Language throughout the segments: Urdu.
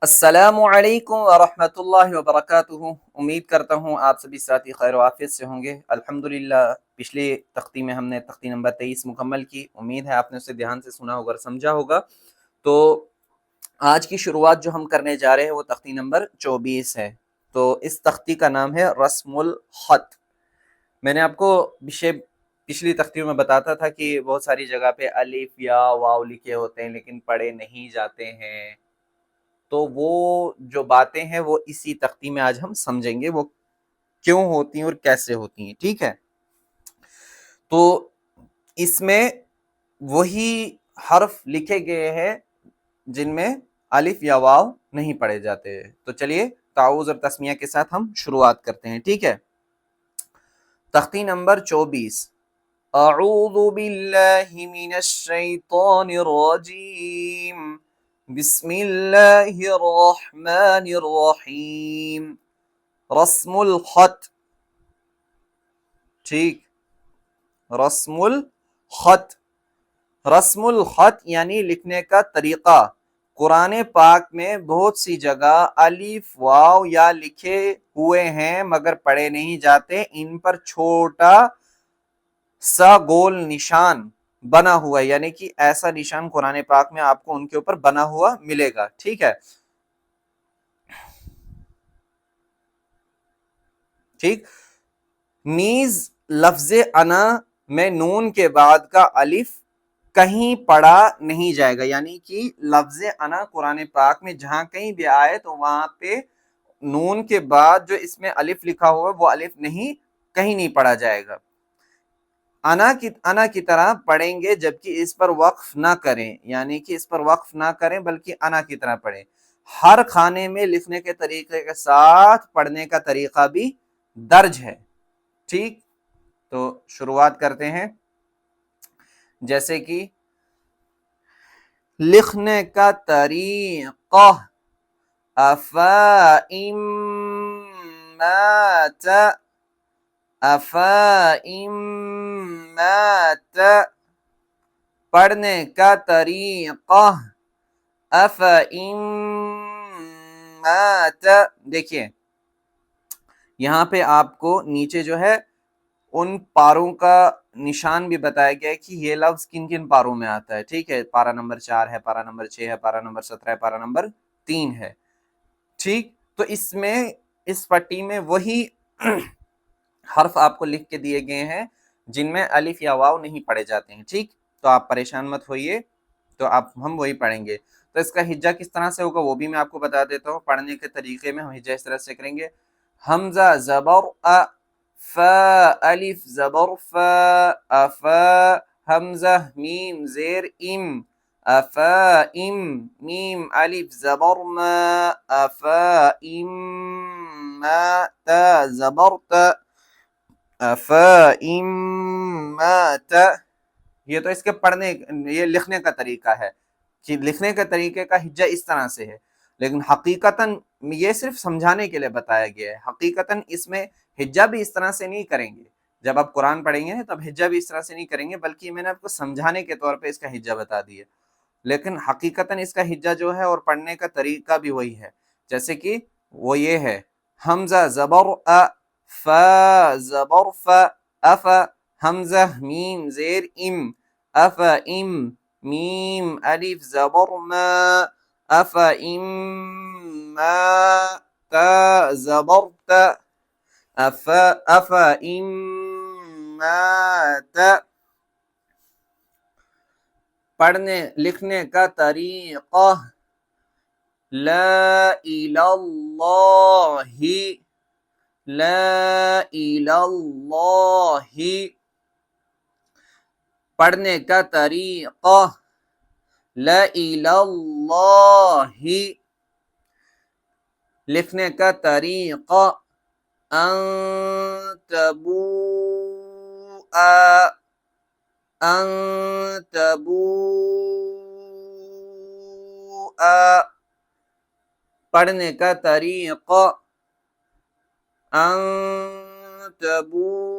السلام علیکم ورحمۃ اللہ وبرکاتہ۔ امید کرتا ہوں آپ سبھی ساتھی خیر و عافیت سے ہوں گے۔ الحمدللہ پچھلی تختی میں ہم نے تختی نمبر 23 مکمل کی، امید ہے آپ نے اسے دھیان سے سنا ہوگا اور سمجھا ہوگا۔ تو آج کی شروعات جو ہم کرنے جا رہے ہیں وہ تختی نمبر 24 ہے۔ تو اس تختی کا نام ہے رسم الخط۔ میں نے آپ کو پچھلی تختیوں میں بتاتا تھا کہ بہت ساری جگہ پہ الف یا واو لکھے ہوتے ہیں لیکن پڑھے نہیں جاتے ہیں، تو وہ جو باتیں ہیں وہ اسی تختی میں آج ہم سمجھیں گے، وہ کیوں ہوتی ہیں اور کیسے ہوتی ہیں، ٹھیک ہے۔ تو اس میں وہی حرف لکھے گئے ہیں جن میں الف یا واو نہیں پڑھے جاتے۔ تو چلیے تعوذ اور تسمیہ کے ساتھ ہم شروعات کرتے ہیں، ٹھیک ہے۔ تختی نمبر 24، اعوذ باللہ من الشیطان الرجیم، بسم اللہ الرحمن الرحیم۔ رسم الخط، ٹھیک، رسم الخط، رسم الخط یعنی لکھنے کا طریقہ۔ قرآن پاک میں بہت سی جگہ الف واو یا لکھے ہوئے ہیں مگر پڑھے نہیں جاتے، ان پر چھوٹا سا گول نشان بنا ہوا ہے، یعنی کہ ایسا نشان قرآن پاک میں آپ کو ان کے اوپر بنا ہوا ملے گا، ٹھیک ہے۔ ٹھیک، نیز لفظ انا میں نون کے بعد کا الف کہیں پڑھا نہیں جائے گا، یعنی کہ لفظ انا قرآن پاک میں جہاں کہیں بھی آئے تو وہاں پہ نون کے بعد جو اس میں الف لکھا ہوا ہے وہ الف نہیں، کہیں نہیں پڑھا جائے گا۔ انا کی طرح پڑھیں گے جبکہ اس پر وقف نہ کریں، یعنی کہ اس پر وقف نہ کریں بلکہ انا کی طرح پڑھیں۔ ہر کھانے میں لکھنے کے طریقے کے ساتھ پڑھنے کا طریقہ بھی درج ہے، ٹھیک۔ تو شروعات کرتے ہیں، جیسے کہ لکھنے کا طریقہ، افائم مات، افائم مات، پڑھنے کا طریقہ، افائم مات۔ دیکھیے یہاں پہ آپ کو نیچے جو ہے ان پاروں کا نشان بھی بتایا گیا ہے کہ یہ لفظ کن کن پاروں میں آتا ہے، ٹھیک ہے۔ پارہ نمبر 4 ہے، پارہ نمبر 6 ہے، پارہ نمبر 17 ہے، پارہ نمبر 3 ہے، ٹھیک۔ تو اس میں اس پٹی میں وہی حرف آپ کو لکھ کے دیے گئے ہیں جن میں الف یا واو نہیں پڑھے جاتے ہیں، ٹھیک۔ تو آپ پریشان مت ہوئیے، تو ہم وہی پڑھیں گے۔ تو اس کا ہجہ کس طرح سے ہوگا وہ بھی میں آپ کو بتا دیتا ہوں۔ پڑھنے کے طریقے میں ہم ہجہ اس طرح سے کریں گے، حمزہ زبر ا، فا الف زبر فا، افا، حمزہ میم زیر ام، افائم، میم الف زبر ما، افائم ما، تا زبر تا، افائم ما تا۔ یہ تو اس کے پڑھنے، یہ لکھنے کا طریقہ ہے کہ لکھنے کے طریقے کا ہجہ اس طرح سے ہے، لیکن حقیقتاً یہ صرف سمجھانے کے لیے بتایا گیا ہے۔ حقیقتاً اس میں ہجہ بھی اس طرح سے نہیں کریں گے، جب آپ قرآن پڑھیں گے تب ہجہ بھی اس طرح سے نہیں کریں گے، بلکہ میں نے آپ کو سمجھانے کے طور پہ اس کا ہجہ بتا دیا، لیکن حقیقتاً اس کا ہجہ جو ہے اور پڑھنے کا طریقہ بھی وہی ہے۔ جیسے کہ وہ یہ ہے، حمزہ زبر ا، فا زبر فا، افا، حمزہ میم زیر ام، افا ام، میم الف زبر ما، افا ام ما، تا زبر تا، افا ام ما تا۔ پڑھنے لکھنے کا طریقہ، لا الہ اللہ، لا الہ اللہ، پڑھنے کا طریقہ، لا الہ اللہ، لکھنے کا طریقہ، ان تبوء، ان تبوء، پڑھنے کا طریقہ، ان تبوء۔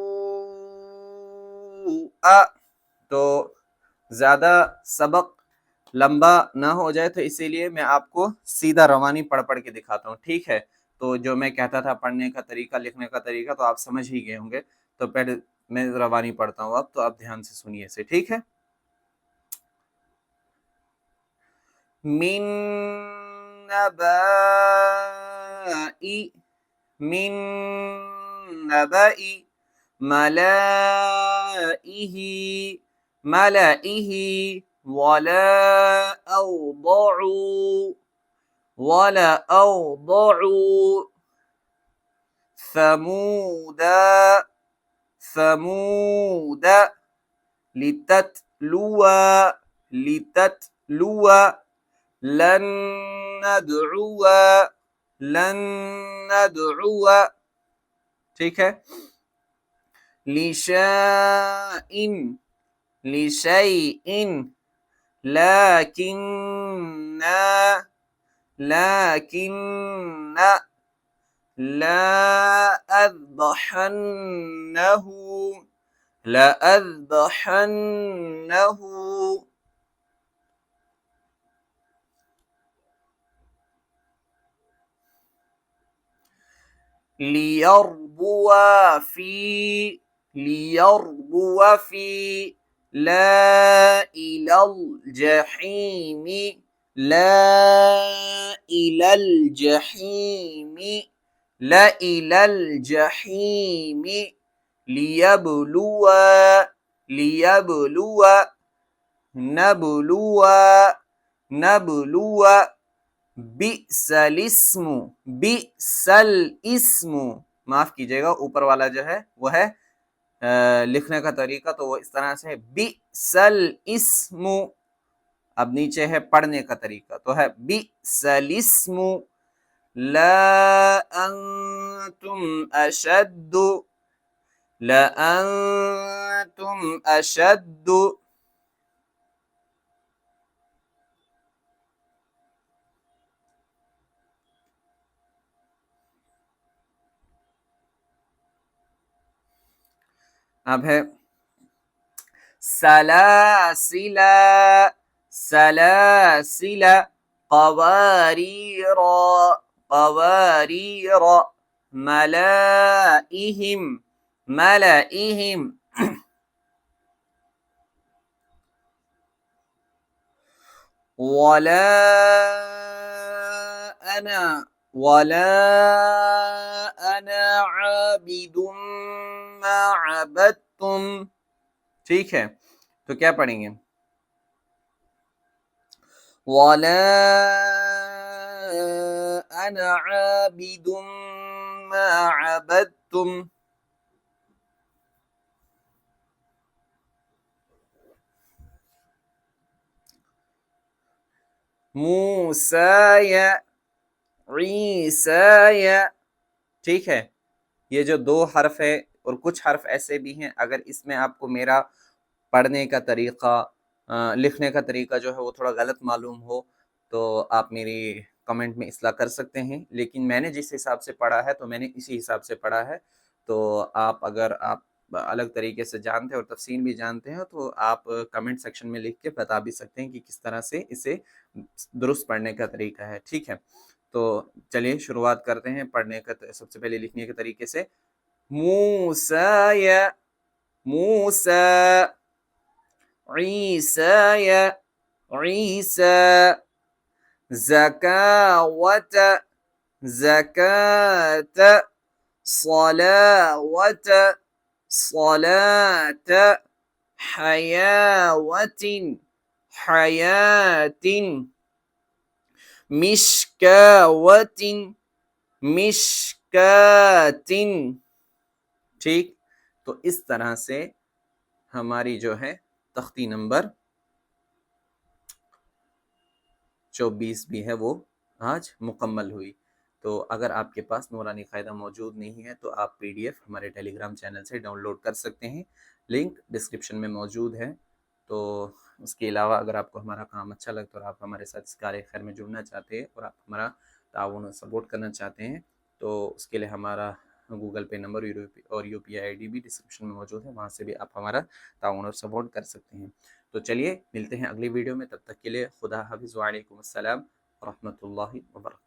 تو زیادہ سبق لمبا نہ ہو جائے تو اسی لیے میں آپ کو سیدھا روانی پڑھ پڑھ کے دکھاتا ہوں، ٹھیک ہے؟ تو جو میں کہتا تھا پڑھنے کا طریقہ، لکھنے کا طریقہ، تو آپ سمجھ ہی گئے ہوں گے، تو پہلے میں روانی پڑھتا ہوں اب، تو آپ دھیان سے سنیے اسے، ٹھیک ہے؟ من نبائی، من نبائی ملائه ملئه ولا أوضعوا ثمود لتتلو لن ندعو، ٹھیک ہے؟ لشيء لكن لأذبحنه ليربو في لا إلى الجحيم ليبلو نبلو بئس الاسم، معاف کیجئے گا، اوپر والا جو ہے وہ ہے لکھنے کا طریقہ، تو وہ اس طرح سے ہے بئس الاسم، اب نیچے ہے پڑھنے کا طریقہ، تو ہے بئس الاسم لأنتم أشد اب ہے سلاسل قوارير ملائهم ولا أنا عابد ما عبدتم، ٹھیک ہے؟ تو کیا پڑھیں گے؟ ولا أنا عابد ما عبدتم موسیٰ عیسیٰ، ٹھیک ہے؟ یہ جو دو حرف ہے اور کچھ حرف ایسے بھی ہیں، اگر اس میں آپ کو میرا پڑھنے کا طریقہ، لکھنے کا طریقہ جو ہے وہ تھوڑا غلط معلوم ہو تو آپ میری کمنٹ میں اصلاح کر سکتے ہیں، لیکن میں نے جس حساب سے پڑھا ہے تو میں نے اسی حساب سے پڑھا ہے، تو اگر آپ الگ طریقے سے جانتے ہیں اور تفصیل بھی جانتے ہیں تو آپ کمنٹ سیکشن میں لکھ کے بتا بھی سکتے ہیں کہ کس طرح سے اسے درست پڑھنے کا طریقہ ہے، ٹھیک ہے؟ تو چلیے شروعات کرتے ہیں پڑھنے کا، سب سے پہلے لکھنے کے طریقے سے موسیٰ عیسیٰ زکاوت صلاوت حیاوت حیات مشکاوت ٹھیک؟ تو اس طرح سے ہماری جو ہے تختی نمبر 24 بھی ہے وہ آج مکمل ہوئی۔ تو اگر آپ کے پاس نورانی قاعدہ موجود نہیں ہے تو آپ PDF ہمارے ٹیلی گرام چینل سے ڈاؤن لوڈ کر سکتے ہیں، لنک ڈسکرپشن میں موجود ہے۔ تو اس کے علاوہ اگر آپ کو ہمارا کام اچھا لگتا ہے اور آپ ہمارے ساتھ اس کار خیر میں جڑنا چاہتے ہیں اور آپ ہمارا تعاون اور سپورٹ کرنا چاہتے ہیں تو اس کے لیے ہمارا گوگل پے نمبر اور UPI ID بھی ڈسکرپشن میں موجود ہے، وہاں سے بھی آپ ہمارا تعاون اور سپورٹ کر سکتے ہیں۔ تو چلیے ملتے ہیں اگلی ویڈیو میں، تب تک کے لیے خدا حافظ، وعلیکم السلام ورحمۃ اللہ وبرکاتہ۔